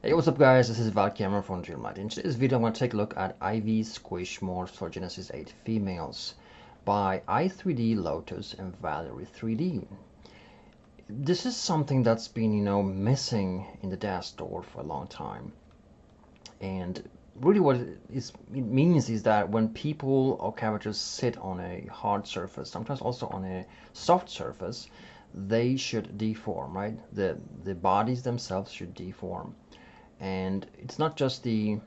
Hey, what's up guys, this is Val Cameron from Dreamlight. In today's video I'm going to take a look at IV Squish Morphs for Genesis 8 females by i3D Lotus and Valerie 3D. This is something that's been, missing in the DAZ store for a long time. And really what it means is that when people or characters sit on a hard surface, sometimes also on a soft surface, they should deform, right? The bodies themselves should deform. And it's not just the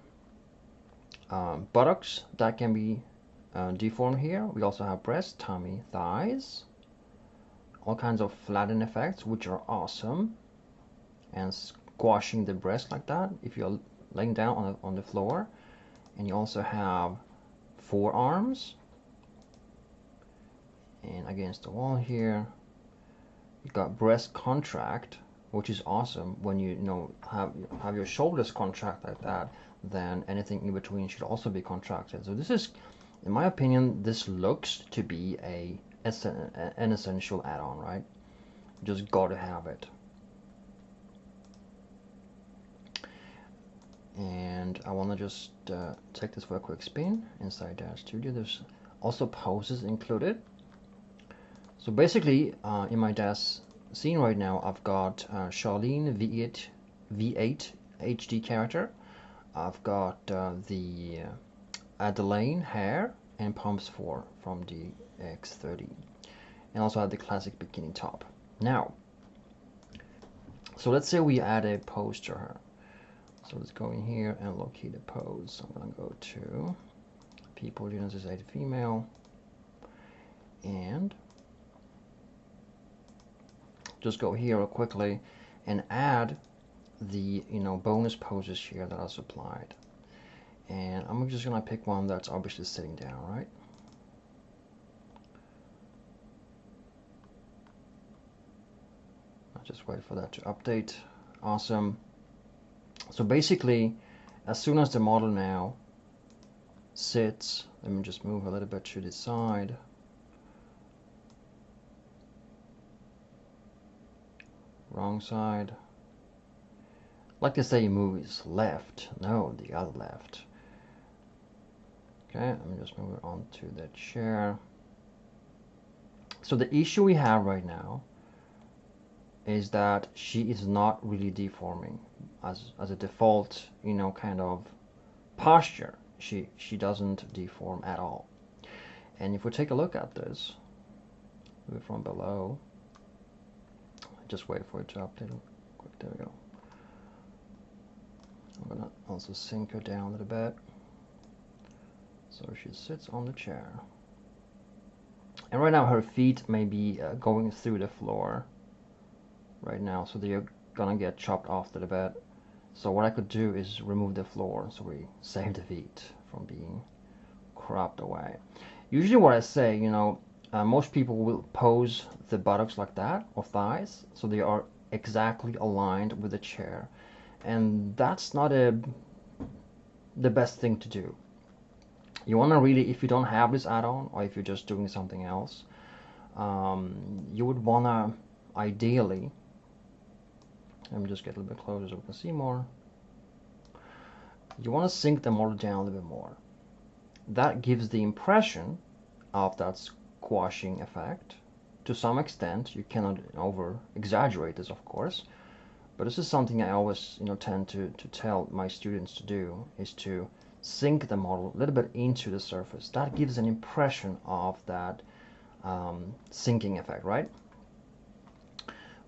buttocks that can be deformed here. We also have breast, tummy, thighs, all kinds of flatten effects, which are awesome. And squashing the breast like that if you're laying down on the floor. And you also have forearms. And against the wall here, you got breast contract, which is awesome. When you have your shoulders contract like that, then anything in between should also be contracted. So this is, in my opinion, this looks to be an essential add-on, right? You just got to have it. And I want to just take this for a quick spin inside DAZ Studio. There's also poses included. So basically, in my DAZ scene right now, I've got Charlene V8 HD character. I've got the Adelaine hair and pumps from the X30, and also have the classic bikini top. Now, so let's say we add a pose to her. So let's go in here and locate a pose. I'm gonna go to People Genesis 8 Female, and just go here real quickly and add the bonus poses here that I supplied. And I'm just gonna pick one that's obviously sitting down, right? I'll just wait for that to update. Awesome. So basically, as soon as the model now sits, let me just move a little bit to the side. Wrong side. Like they say in movies, left. No, the other left. Okay, let me just move it on to the chair. So the issue we have right now is that she is not really deforming as a default, kind of posture. She doesn't deform at all. And if we take a look at this, move from below, just wait for it to update. Quick, there we go. I'm gonna also sink her down a little bit so she sits on the chair. And right now her feet may be going through the floor right now, so they're gonna get chopped off a little bit. So what I could do is remove the floor so we save the feet from being cropped away. Usually what I say, most people will pose the buttocks like that, or thighs, so they are exactly aligned with the chair. And that's not the best thing to do. You want to really, if you don't have this add-on, or if you're just doing something else, you would want to, ideally, let me just get a little bit closer so we can see more. You want to sink the model down a little bit more. That gives the impression of that squashing effect. To some extent, you cannot over exaggerate this, of course, but this is something I always tend to tell my students to do, is to sink the model a little bit into the surface. That gives an impression of that sinking effect, right?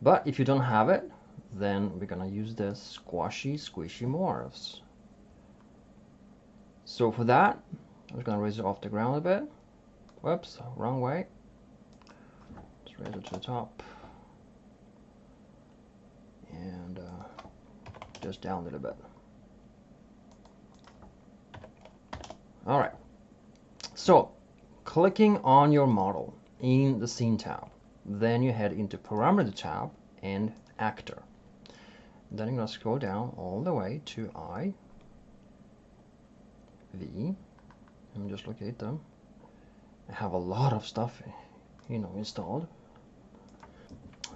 But if you don't have it, then we're gonna use the squishy morphs. So for that, I'm just gonna raise it off the ground a bit. Whoops, wrong way. Let's raise it to the top. And just down a little bit. All right. So, clicking on your model in the Scene tab, then you head into Parameter tab and Actor. Then you're going to scroll down all the way to I, V, and just locate them. I have a lot of stuff, installed.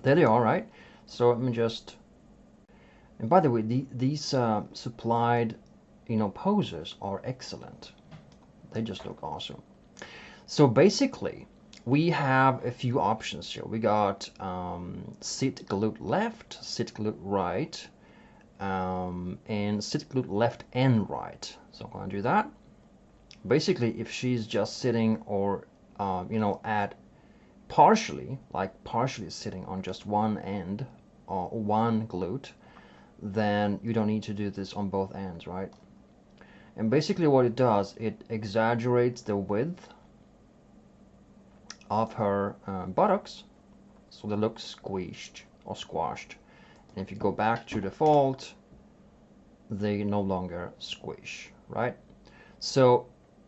There they are, right? So let me just And by the way, these supplied, poses are excellent. They just look awesome. So basically, we have a few options here. We got sit glute left, sit glute right, and sit glute left and right. So I'm going to do that. Basically, if she's just sitting or, at partially sitting on just one end or one glute, then you don't need to do this on both ends, right? And basically what it does, it exaggerates the width of her buttocks, so they look squished or squashed. And if you go back to default, they no longer squish, right? So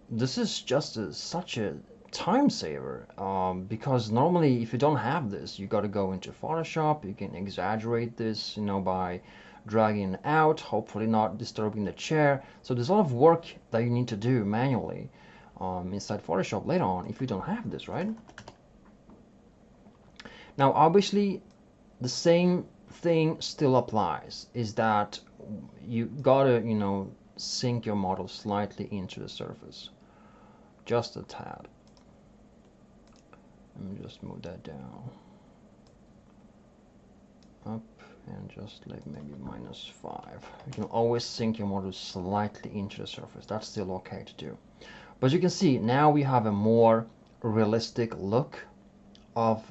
this is just such a time saver, because normally if you don't have this, you got to go into Photoshop. You can exaggerate this, by dragging it out, hopefully not disturbing the chair. So there's a lot of work that you need to do manually inside Photoshop later on if you don't have this, right? Now obviously the same thing still applies, is that you gotta, sink your model slightly into the surface, just a tad. Let me just move that down, up, and just like maybe -5. You can always sink your model slightly into the surface. That's still okay to do. But you can see now we have a more realistic look of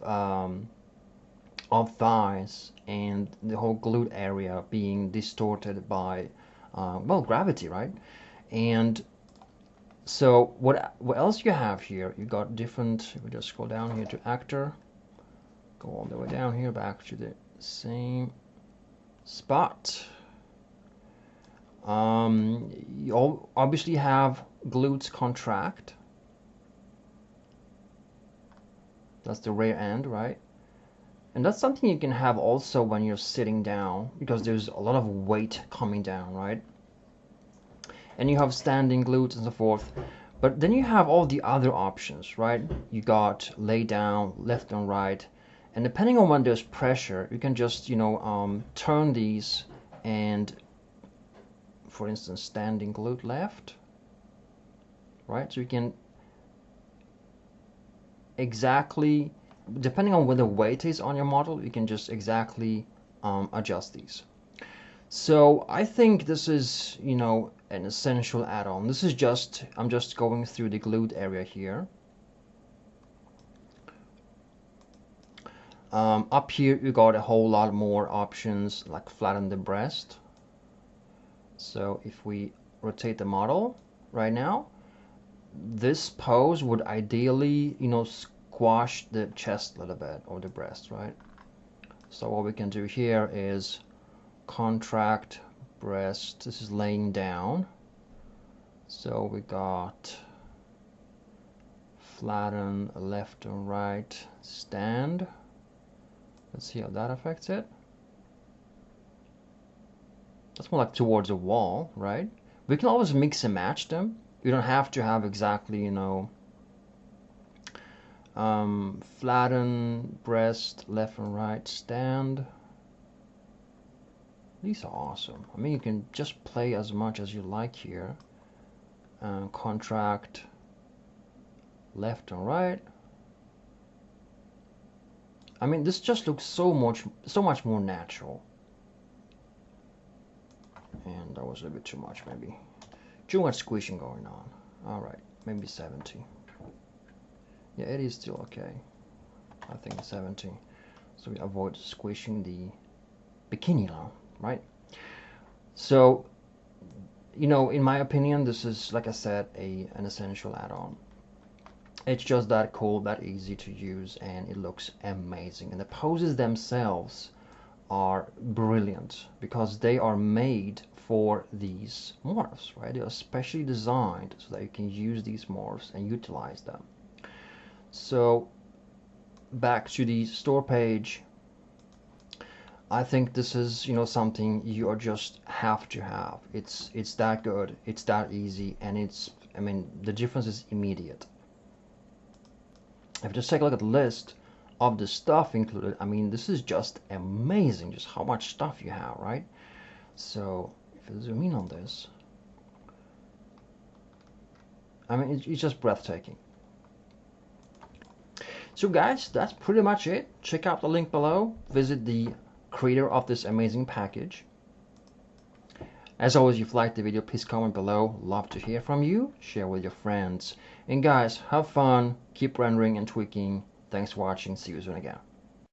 thighs and the whole glute area being distorted by well, gravity, right? And so what else you have here? You got different. We just scroll down here to actor, go all the way down here back to the same spot. You obviously have glutes contract. That's the rear end, right? And that's something you can have also when you're sitting down, because there's a lot of weight coming down, right? And you have standing glutes and so forth. But then you have all the other options, right? You got lay down, left and right. And depending on when there's pressure, you can just, turn these and, for instance, standing glute left, right? So you can exactly, depending on where the weight is on your model, you can just exactly adjust these. So I think this is, an essential add-on. This is just, I'm just going through the glute area here. Up here you got a whole lot more options, like flatten the breast. So if we rotate the model right now, this pose would ideally, squash the chest a little bit, or the breast, right? So what we can do here is contract breast. This is laying down. So we got flatten left and right, stand. Let's see how that affects it. That's more like towards a wall, right? We can always mix and match them. You don't have to have exactly, flatten breast left and right, stand. These are awesome. I mean, you can just play as much as you like here. Contract left and right. I mean, this just looks so much more natural. And that was a bit too much, maybe. Too much squishing going on. All right, maybe 70. Yeah, it is still okay. I think 70. So we avoid squishing the bikini now, right? So, in my opinion, this is, like I said, an essential add-on. It's just that cool, that easy to use, and it looks amazing. And the poses themselves are brilliant because they are made for these morphs, right? They are specially designed so that you can use these morphs and utilize them. So back to the store page, I think this is, something you just have to have. It's that good, it's that easy, and I mean, the difference is immediate. If you just take a look at the list of the stuff included, I mean, this is just amazing, just how much stuff you have, right? So if you zoom in on this, I mean, it's just breathtaking. So guys, that's pretty much it. Check out the link below. Visit the creator of this amazing package. As always, if you liked the video, please comment below. Love to hear from you. Share with your friends. And guys, have fun. Keep rendering and tweaking. Thanks for watching. See you soon again.